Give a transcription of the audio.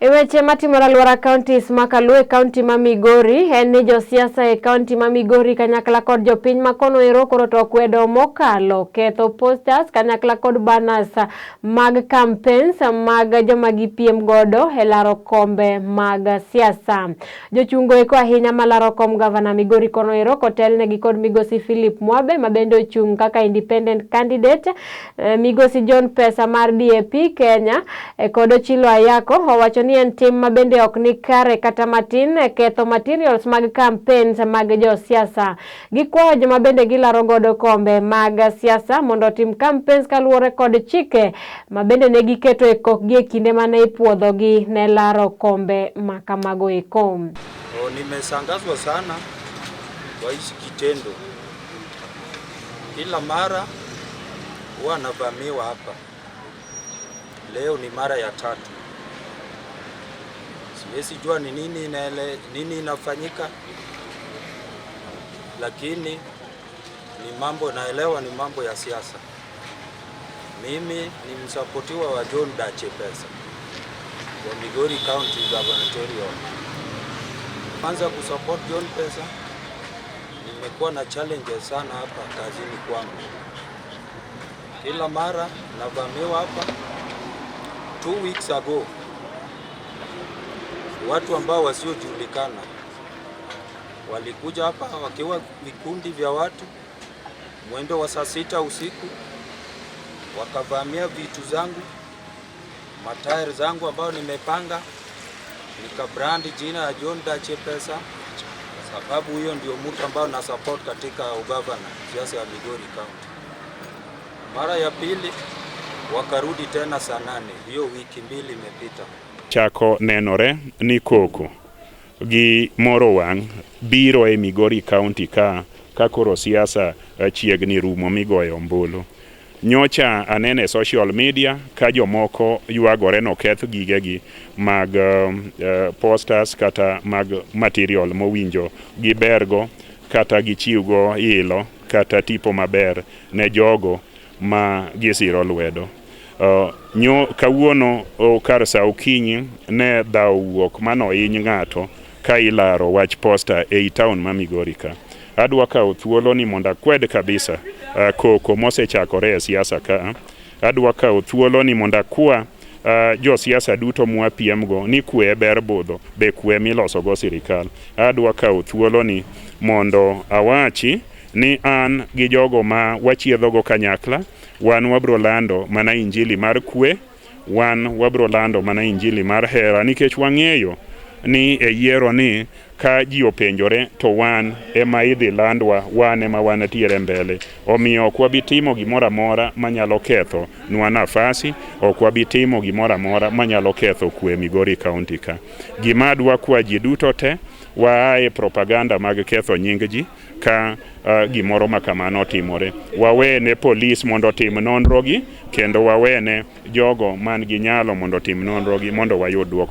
E weche matimore alwora counties makaluo e county ma Migori en ni josiasa e county ma Migori kanyakla kod jopiny makono ero koro to kwedo mokalo ketho posters kanyakla kod banners mag campaigns mag joma gipiem godo e laro kombe mag siasa. Jochungo eko ahinya malaro kom gavana Migori kono ero kotelnegi kod migosi Philip Mwabe mabende ochung' kaka independent candidate. Migosi John Pesa mar DAP Kenya kod Ochilo Ayako owacho ni en tim mabende ok ni kare kata matin ketho materials mag campaigns mag josiasa. Gikwayo joma bende gilaro godo kombe mag siasa mondo tim campaigns kaluwore kod chike mabende ne giketo e kokgi e kinde mane ipuodhogi ne laro kombe makamago eko. Nimesangazwa sana kwa hizi kitendo. Kila mara huwa navamiwa hapa. Leo ni mara ya 3. Siwezi jua ni nini inafanyika, lakini ni mambo naelewa, ni mambo ya siasa. Mimi ni msapotiwa wa John Dache Pesa wa Migori County Gubernatorial. Kwanza kusupport John Pesa, nimekuwa na challenges sana hapa kazini kwangu. Kila mara navamiwa hapa. 2 weeks ago, watu ambao wasiojulikana walikuja hapa wakiwa vikundi vya watu mwendo wa saa 6 usiku, wakavamia vitu zangu, matairi zangu ambao nimepanga, nikabrandi jina ya John Dache Pesa, sababu hiyo ndio mtu ambao na support katika ugavana siasa ya Migori County. Mara ya pili wakarudi tena saa 8, hiyo wiki 2 imepita. Chako nenore ni koko gi moro wang' biro e Migori County ka koro siasa chiegni rumo migoyo ombulu. Nyocha anene social media ka jomoko ywagore no keth gigegi mag posters kata mag material mowinjo gibergo kata gichiwgo ilo kata tipo maber ne jogo ma gisiro lwedo. Kawuono kar sa okinyi ne dhaw wuok mano hiny ng'ato ka ilaro wach posta e town ma Migori ka. Adwa kawo thuolo ni mondo akwed kabisa koko mosechakore e siasa ka. Adwa kawo thuolo ni mondo akwa jo siasa duto mwapiemgo ni kwe ber budho be kwe miloso go sirikal. Adwa kawo thuolo ni mondo awachi ni an gi jogo ma wachiedhogo kanyakla, wan wabro lando mana injili mar kwe, wan wabro lando mana injili mar hera, nikech wang'eyo ni e yiero ni ka ji openjore to wan ema idhi landwa, wan ema wanatiere mbele. Omiyo ok wabitimo gimoro amora manyalo ketho nwa nafasi, ok wabitimo gimoro amora manyalo ketho kwe Migori County ka. Gima adwa kwa ji duto te waaye propaganda mag ketho nying ji ka gimoro makamano timore. Wawene polis mondo tim nonrogi, kendo wawene jogo man gi nyalo mondo tim nonrogi mondo wayud duoko.